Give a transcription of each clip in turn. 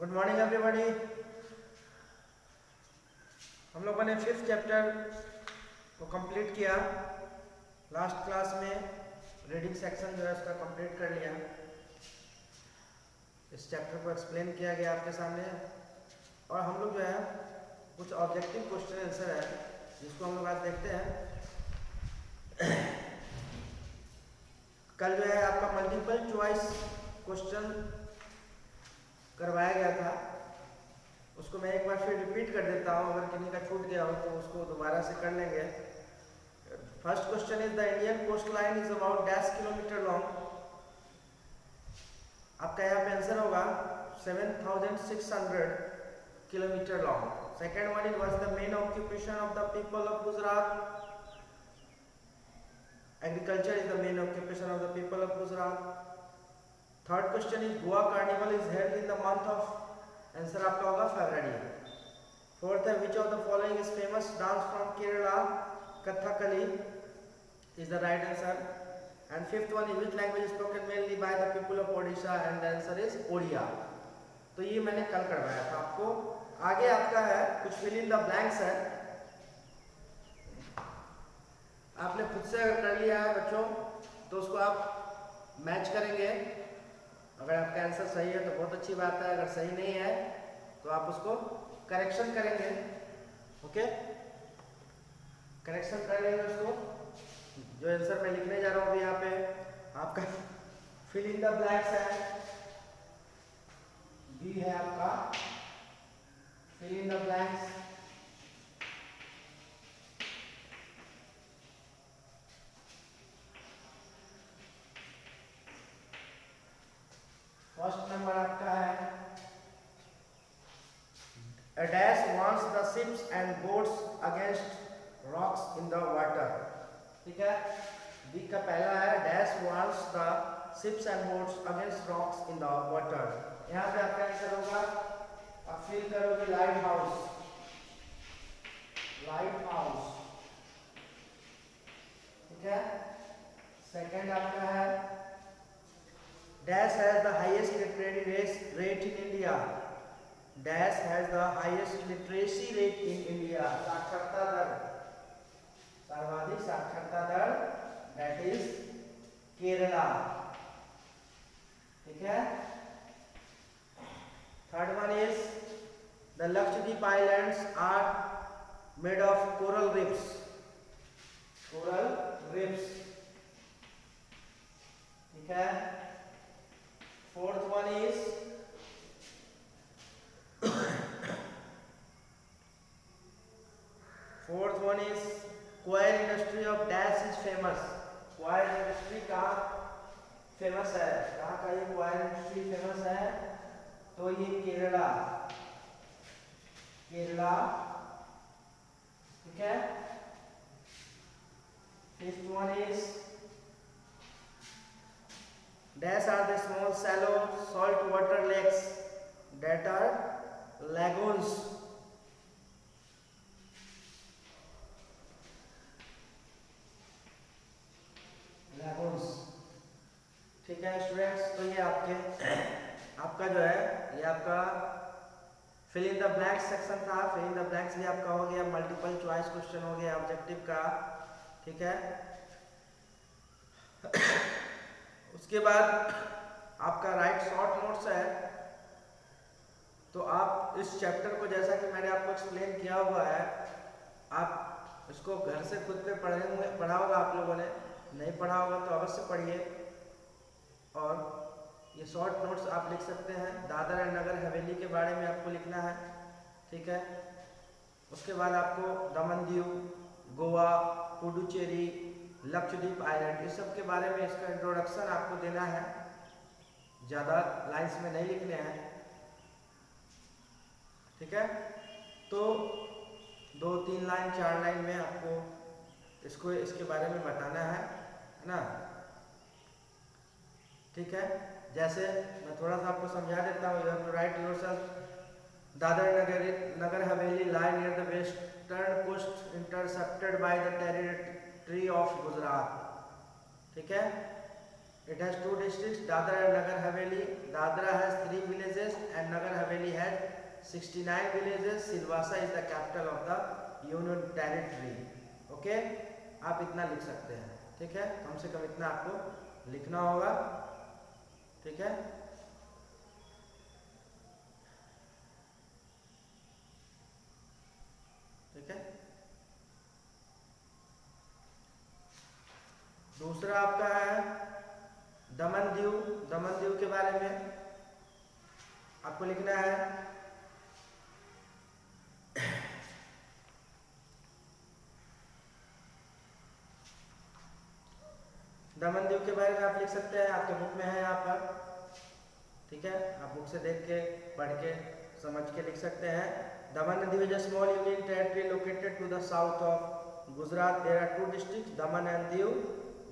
Good morning everybody. हम लोगों ने 5th चैप्टर को कंप्लीट किया। लास्ट क्लास में रीडिंग सेक्शन जो है उसका कंप्लीट कर लिया। इस चैप्टर को एक्सप्लेन किया गया आपके सामने, और हम लोग जो है कुछ ऑब्जेक्टिव क्वेश्चन आंसर है जिसको हम लोग आज देखते हैं। कल जो है आपका मल्टीपल चॉइस क्वेश्चन करवाया गया था, उसको मैं एक बार फिर रिपीट कर देता हूँ। अगर किसी का छूट गया हो तो उसको दोबारा से कर लेंगे। First question is the Indian coast line is about dash kilometre long. आपका यहाँ पे आंसर होगा 7600 kilometre long. Second one, it was the main occupation of the people of Gujarat. Agriculture is the main occupation of the people of Gujarat. Third question is Goa carnival is held in the month of, answer आपका होगा फरवरी। Fourth है which of the following is famous dance from Kerala, Kathakali is the right answer. And fifth one is which language is spoken mainly by the people of Odisha, and the answer is Odia. तो ये मैंने कल करवाया था आपको। आगे आपका है कुछ फिल इन द ब्लैंक्स है, आपने खुद से अगर कर लिया है बच्चों तो उसको आप मैच करेंगे। अगर आपका आंसर सही है तो बहुत अच्छी बात है, अगर सही नहीं है तो आप उसको करेक्शन करेंगे। ओके, करेक्शन कर लेंगे उसको। जो आंसर मैं लिखने जा रहा हूँ अभी यहाँ पे आपका फिल इन द ब्लैंक्स है, बी है आपका fill in the blanks. First number आपका है A dash warns the ships and boats against rocks in the water। ठीक है, बी का पहला है dash warns the ships and boats against rocks in the water। यहाँ पे आपका आंसर होगा, आप फिल करोगे लाइट हाउस, लाइट हाउस। ठीक है, सेकंड आपका है dash has the highest literacy rate in India। Dash has the highest literacy rate in India। साक्षरता दर, सर्वाधिक साक्षरता दर, that is केरला। ठीक है, third one is the Lakshadweep Islands are made of coral reefs। coral reefs। ठीक है, fourth one is coir industry of dash is famous. Coir industry कहाँ famous है, कहाँ का ये कोयल इंडस्ट्री फेमस है, तो ये केरला, केरला। ठीक है, fifth one is dash are the small shallow salt water lakes that are lagoons। lagoons। ठीक है स्टूडेंट्स, तो ये आपका जो है ये आपका fill in the blanks section था। फिल इन द ब्लैंक्स भी आपका हो गया, मल्टीपल चॉइस क्वेश्चन हो गया ऑब्जेक्टिव का। ठीक है, उसके बाद आपका राइट शॉर्ट नोट्स है। तो आप इस चैप्टर को, जैसा कि मैंने आपको एक्सप्लेन किया हुआ है, आप इसको घर से खुद पे पढ़ा होगा आप लोगों ने, नहीं पढ़ा होगा तो अवश्य पढ़िए। और ये शॉर्ट नोट्स आप लिख सकते हैं। दादर एंड नगर हवेली के बारे में आपको लिखना है। ठीक है, उसके बाद आपको दमन दीव, गोवा, पुडुचेरी, लक्षद्वीप आइलैंड, इस सब के बारे में इसका इंट्रोडक्शन आपको देना है। ज़्यादा लाइन्स में नहीं लिखने हैं। ठीक है, तो 2-3 लाइन 4 लाइन में आपको इसको इसके बारे में बताना है ना। ठीक है, जैसे मैं थोड़ा सा आपको समझा देता हूँ। You have to write yourself Dadar Nagar Haveli lie near the western coast intercepted by the territory of Gujarat. ठीक है, It has two districts, Dadra and Nagar Haveli. Dadra has 3 villages and Nagar Haveli had 69 villages. Silvassa is the capital of the Union Territory. Okay, आप इतना लिख सकते हैं, ठीक है, कम से कम इतना आपको लिखना होगा, ठीक है। ठीक है, दूसरा आपका है दमन दीव। दमन दीव के बारे में आपको लिखना है दमन दीव के बारे में आप लिख सकते हैं, आपके बुक में है यहाँ पर, ठीक है, आप बुक से देख के पढ़ के समझ के लिख सकते हैं। Daman Diu is a small union territory located to the south of Gujarat. There are 2 districts, Daman and Diu.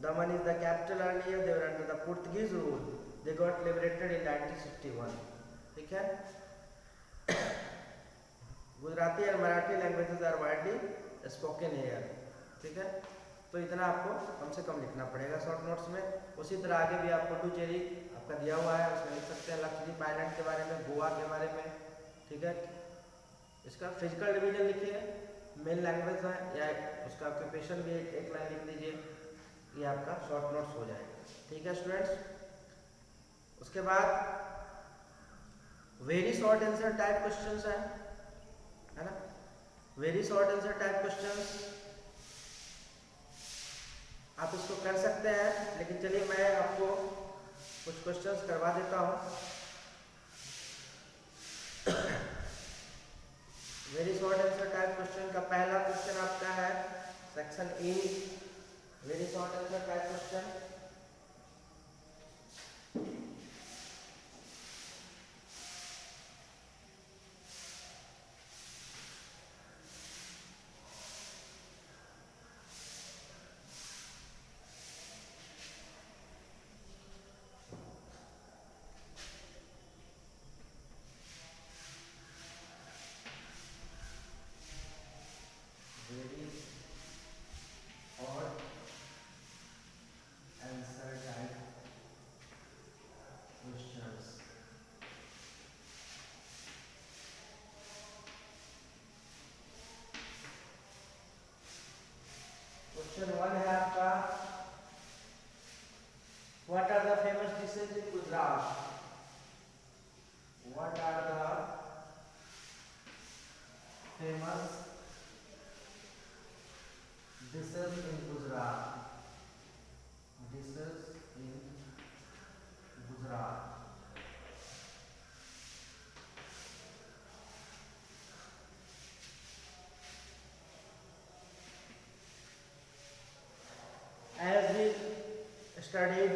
Daman is the capital. Earlier they were under the Portuguese rule. They got liberated in 1961. ठीक है, गुजराती और Marathi languages are widely spoken here, ठीक है। तो इतना आपको कम से कम लिखना पड़ेगा शॉर्ट नोट्स में। उसी तरह आगे भी आप पुडुचेरी आपका दिया हुआ है, उसमें लिख सकते हैं लक्षद्वीप आइलैंड के बारे में, गोवा के बारे में, ठीक है। इसका फिजिकल डिवीजन लिखिए, मेन लैंग्वेज है या उसका ऑक्यूपेशन भी एक लाइन लिख दीजिए, ये आपका शॉर्ट नोट्स हो जाएगा, ठीक है स्टूडेंट्स। उसके बाद very short answer type questions है ना, very short answer type questions आप इसको कर सकते हैं, लेकिन चलिए मैं आपको कुछ क्वेश्चंस करवा देता हूँ। Very short answer type question का पहला क्वेश्चन आपका है section A, very short answer type question. Question 1 है आपका, what are the famous dishes in Gujarat? What are the famous dishes in Gujarat? Dishes in Gujarat. As we studied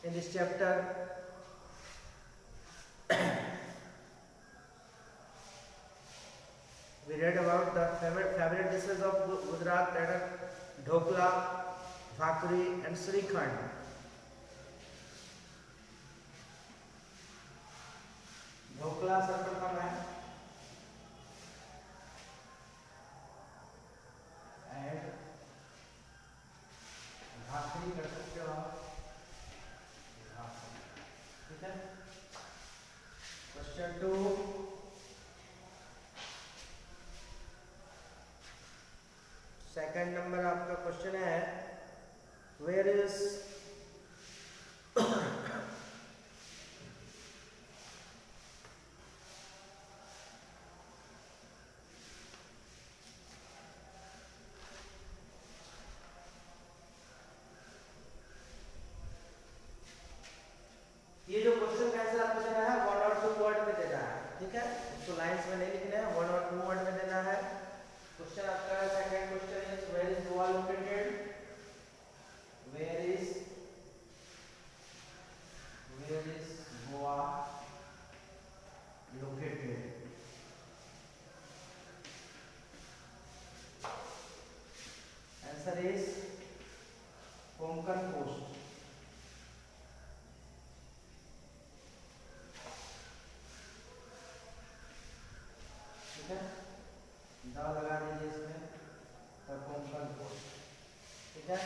in this chapter, we read about the favorite dishes of Gujarat, that are dhokla, bhakri and srikhand. Dhokla सर्वप्रथम है and भाकरी कर सकते हो आप, ठीक है। Question 2, second number आपका question है, वेयर इज ये जो क्वेश्चन का आंसर आपको देना है 1 और 2 वर्ड में देना है, ठीक है, इसको लाइंस में नहीं लिखना है, 1 और 2 वर्ड में देना है। क्वेश्चन आपका second question is where is Goa located? Where is Goa located? Answer is Konkan coast, ठीक है, द लगा दीजिए इसमें, तो कोंकण कोस्ट, ठीक है।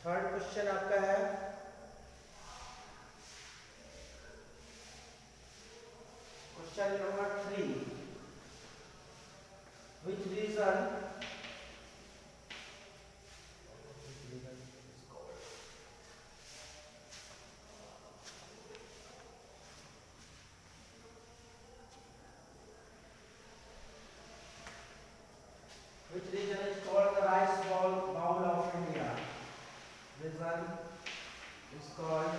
थर्ड क्वेश्चन आपका है question number 3, which reason is called the rice bowl of India? Reason is called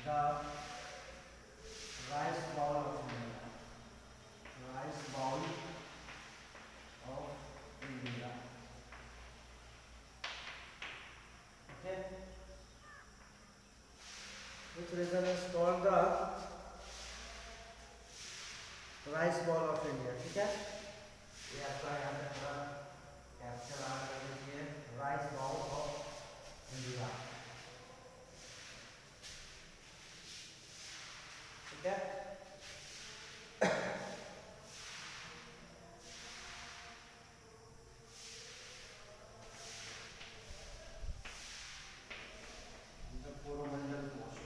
the rice bowl of India. Rice bowl of India. Okay. Which reason is called the rice bowl of India? ठीक है, ये आपका यहाँ पे पूरा capture आ कर लीजिए, rice bowl of India. ठीक है, कोरोमंडल कोश।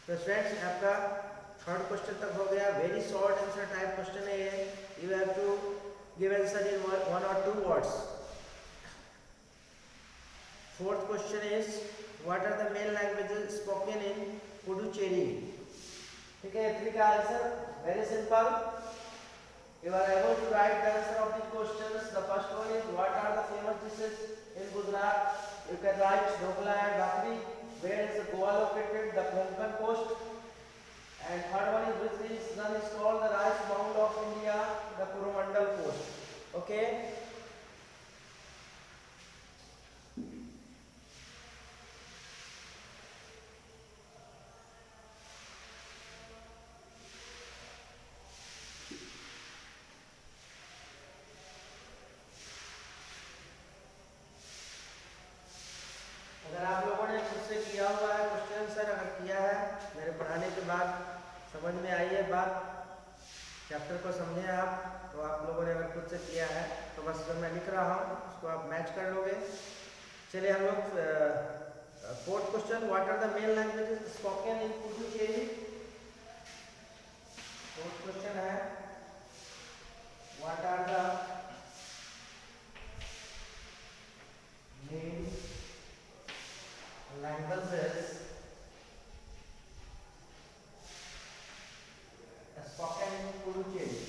तो स्टूडेंट्स आपका थर्ड क्वेश्चन तक हो गया। Very short answer type question है ये। You have to give answer in 1 or 2 words। Fourth question is what are the main languages spoken in Puducherry. ठीक है, 3 का answer very simple. You are able to write the answer of the questions. The first one is what are the famous dishes in Gujarat? You can write dhokla and bhakri. Where is Goa located? The Konkan coast. And third one is which region is called the rice bowl of India? The Coromandel coast. Okay. अगर आप लोगों ने खुद से किया हुआ है question answer, अगर किया है मेरे पढ़ाने के बाद समझ में आई है बात, चैप्टर को समझे आप, तो आप लोगों ने अगर खुद से किया है तो बस जो मैं लिख रहा हूँ उसको आप मैच कर लोगे। चलिए हम लोग fourth question, what are the main languages spoken in Puducherry. Fourth question है what are the main languages spoken in Puducherry.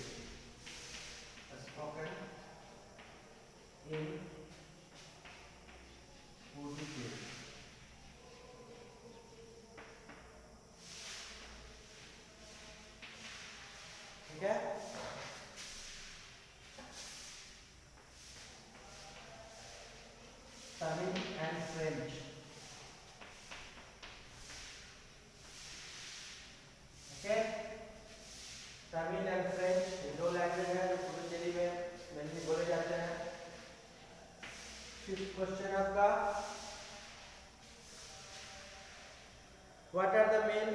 Spoken in Puducherry. ठीक है, Tamil and French. Tamil and French ये 2 लैंग्वेज है जो पुडुचेरी में मेनली बोले जाते हैं। फिफ्थ क्वेश्चन आपका what are the main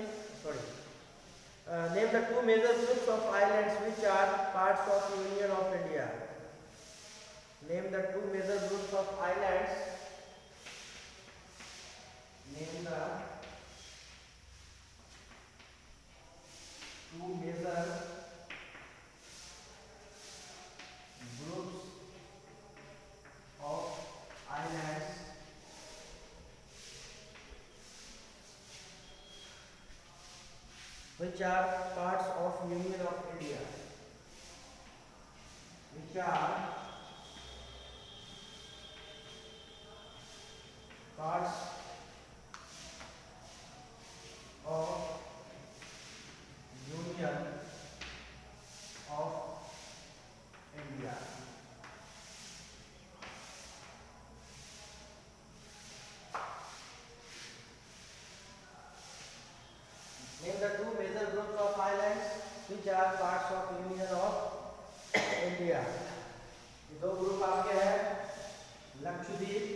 name the 2 major groups of islands which are parts of union of India. Name the 2 major groups of islands. Name the 2 major groups of islands which are parts of Union of India. Which are parts of Union of India. Name the 2 major groups of islands which are parts of Union of India. ये 2 group आपके हैं Lakshadweep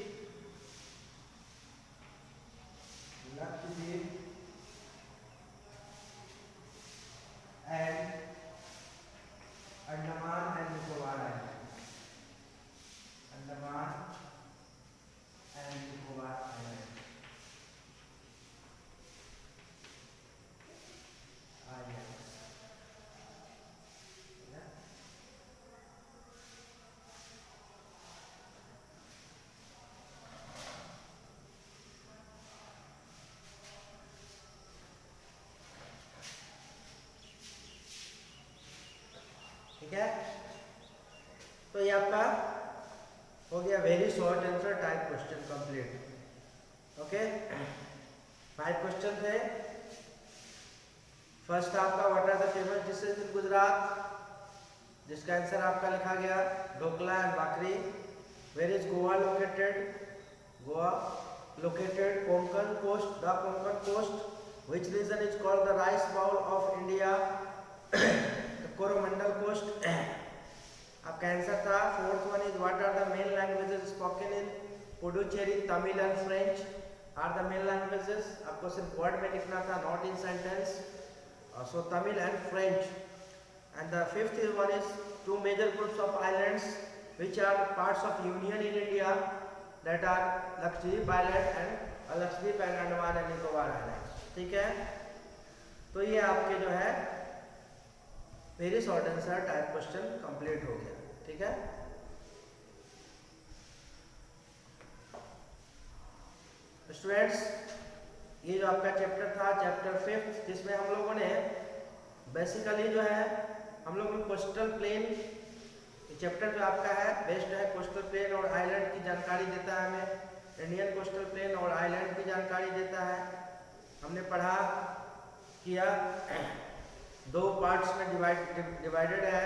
very short answer type question complete. Okay, 5 question थे. First आपका what are the famous dishes in Gujarat, जिसका answer आपका लिखा गया dhokla and bhakri. Where is Goa located, Goa located Konkan coast, the Konkan coast. Which region is called the rice bowl of India, the Coromandel coast. आपका answer था. Fourth one is what are the main languages spoken in Puducherry, Tamil and French are the main languages. आपको सिर्फ word में लिखना था, not in sentence. So Tamil and French. And the fifth one is two major groups of islands which are parts of union in India, that are Lakshadweep Island and Lakshadweep and Andaman and Nicobar Islands. ठीक है, तो ये आपके जो है very short answer type question complete हो गया. ठीक है, स्टूडेंट्स ये जो आपका चैप्टर था, चैप्टर 5, जिसमें हम लोगों ने बेसिकली जो है हम लोगों ने कोस्टल प्लेन चैप्टर जो आपका है बेस्ड है कोस्टल प्लेन और आइलैंड की जानकारी देता है हमें. इंडियन कोस्टल प्लेन और आइलैंड की जानकारी देता है. हमने पढ़ा किया 2 पार्ट्स में डिवाइडेड है.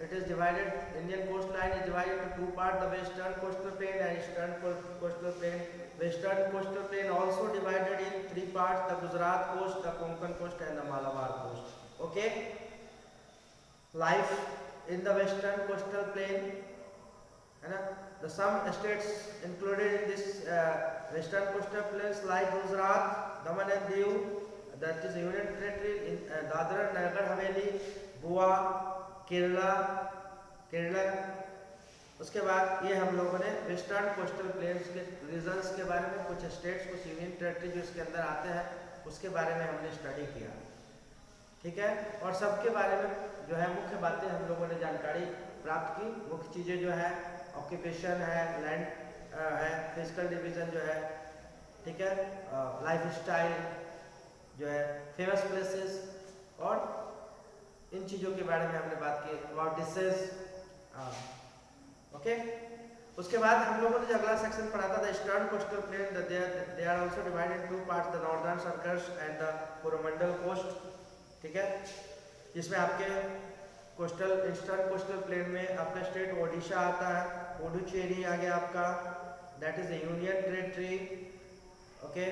It is divided, Indian coast line is divided to 2 part, the western coastal plain and eastern coastal plain. Western coastal plain also divided in 3 parts, the Gujarat coast, the Konkan coast and the Malabar coast. Okay, life in the western coastal plain, है ना. The some states included in this western coastal plains like Gujarat, Daman and Diu, that is Union Territory, in Dadra and Nagar Haveli, Goa, Kerala. उसके बाद ये हम लोगों ने western coastal planes के regions के बारे में, कुछ स्टेट्स, कुछ यूनियन टेरिटरी जो इसके अंदर आते हैं उसके बारे में हमने स्टडी किया. ठीक है, और सबके बारे में जो है मुख्य बातें हम लोगों ने जानकारी प्राप्त की. मुख्य चीज़ें जो है ऑक्यूपेशन है, लैंड है, फिजिकल डिवीजन जो है, ठीक है, लाइफ स्टाइल जो है, फेमस प्लेसेस, और इन चीज़ों के बारे में हमने बात की. About dishes. ओके, उसके बाद हम लोगों ने जो अगला सेक्शन पढ़ा था the eastern coastal plain, they are also divided 2 parts, the northern circars and the Coromandel coast. ठीक है, जिसमें आपके कोस्टल ईस्टर्न कोस्टल प्लेन में आपका स्टेट ओडिशा आता है, पुडुचेरी आ गया आपका, that is A union territory. Okay,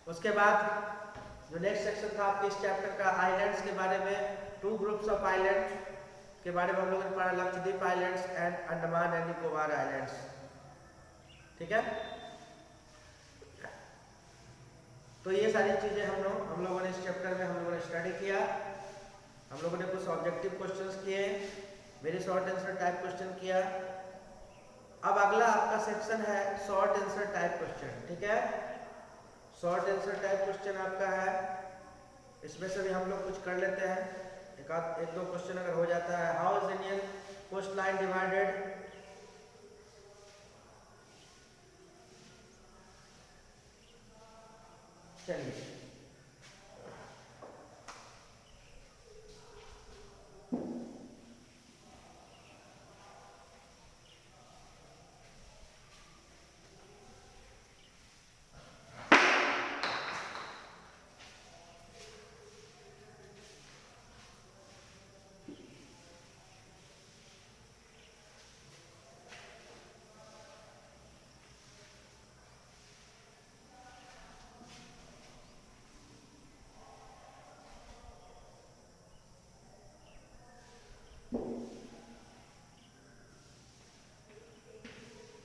उसके बाद जो नेक्स्ट सेक्शन था आपके इस चैप्टर का आइलैंड्स के बारे में, 2 ग्रुप्स ऑफ आइलैंड के बारे में हम लोगों ने पढ़ा, Lakshadweep islands and Andaman and Nicobar islands. ठीक है, तो ये सारी चीजें हम लोगों ने इस चैप्टर में हम लोगों ने स्टडी किया. हम लोगों ने कुछ ऑब्जेक्टिव क्वेश्चंस किए, very short answer type question किया. अब अगला आपका सेक्शन है शॉर्ट आंसर टाइप क्वेश्चन. ठीक है, शॉर्ट आंसर टाइप क्वेश्चन आपका है, इसमें से भी हम लोग कुछ कर लेते हैं. एक दो क्वेश्चन अगर हो जाता है. How is Indian coast line divided. चलिए,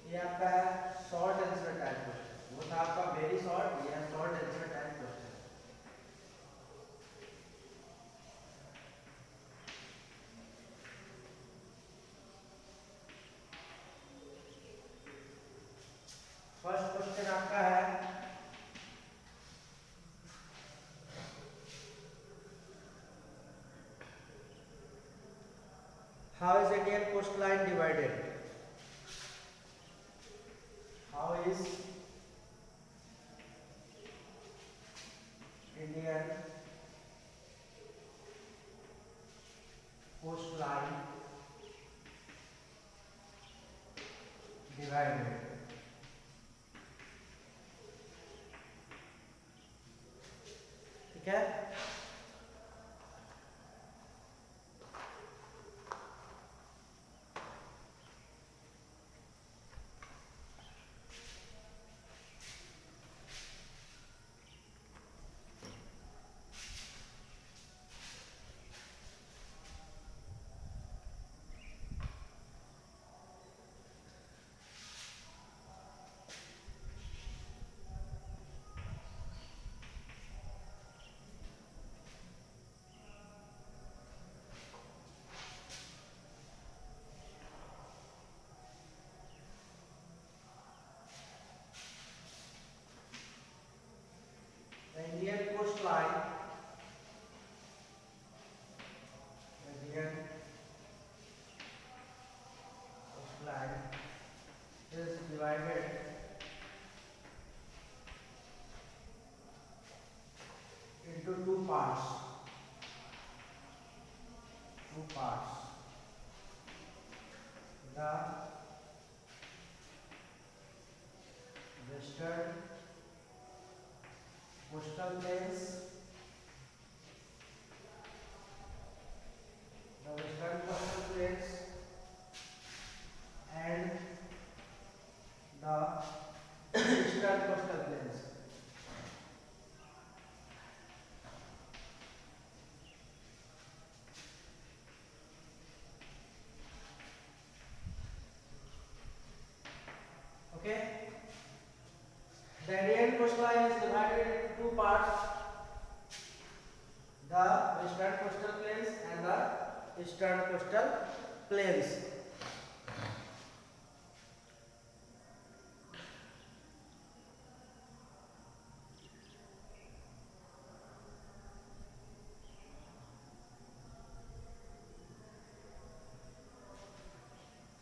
ये आपका है शॉर्ट आंसर टाइप क्वेश्चन. वो था आपका वेरी शॉर्ट, ये है short answer type question. First question आपका है how is Indian coast line divided. How is Indian coastline ठीक है। Indian coastline, is divided into two parts. The western coastal plains, and the eastern coastal plains. Okay. The Indian coastline is divided into two parts: the western coastal plains and the eastern coastal plains.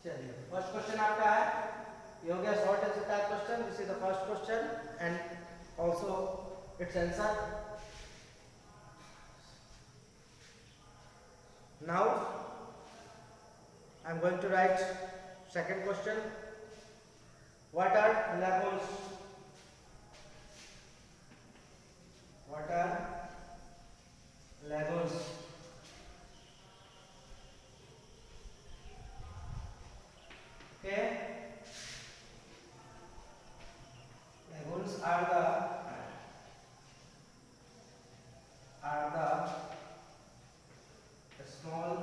चलिए, first question आपका है, ये हो गया short answer type question. This is the first question and also its answer. Now I am going to write second question. What are lagoons? What are lagoons? Okay. Lagoons are the small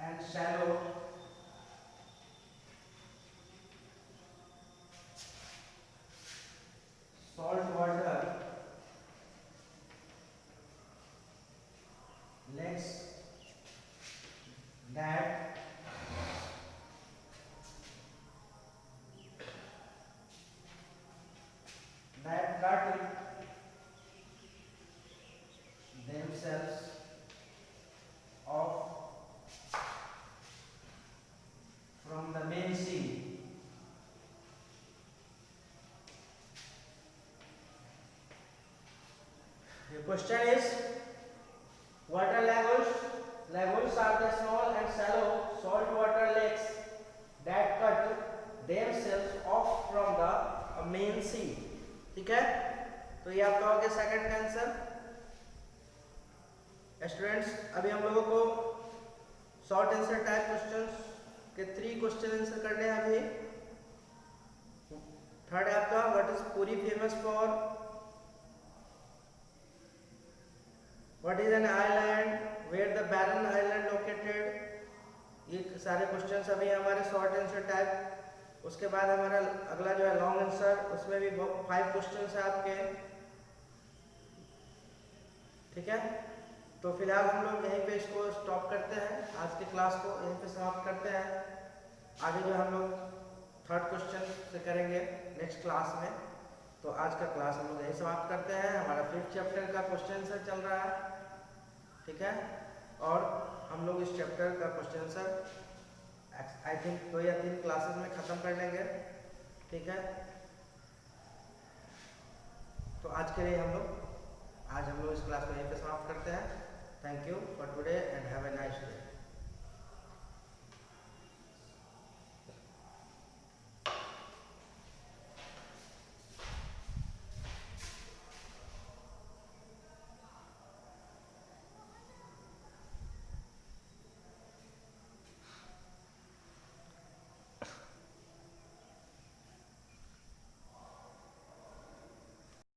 and shallow salt water lakes that cut themselves off from the main sea. The question is, what are lagoons? Lagoons are the small and shallow saltwater lakes that cut themselves off from the main sea. ठीक है, तो ये आपका हो गया second का answer. Students, अभी हम लोगों को शॉर्ट आंसर टाइप क्वेश्चंस के 3 क्वेश्चन आंसर करने हैं. अभी थर्ड है आपका, what is Puri famous for? What is an island? Where the Barren island located? ये सारे क्वेश्चंस अभी हमारे शॉर्ट आंसर टाइप. उसके बाद हमारा अगला जो है लॉन्ग आंसर, उसमें भी 5 क्वेश्चंस है आपके. ठीक है, तो फिलहाल हम लोग यहीं पे इसको स्टॉप करते हैं. आज की क्लास को यहीं पे समाप्त करते हैं. आगे जो हम लोग थर्ड क्वेश्चन से करेंगे नेक्स्ट क्लास में. तो आज का क्लास हम लोग यहीं समाप्त करते हैं. हमारा 5th चैप्टर का क्वेश्चन आंसर चल रहा है. ठीक है, और हम लोग इस चैप्टर का क्वेश्चन आंसर आई थिंक 2 या 3 क्लासेस में ख़त्म कर लेंगे. ठीक है, तो आज के लिए हम लोग इस क्लास को यहीं पे समाप्त करते हैं. Thank you for today and have a nice day.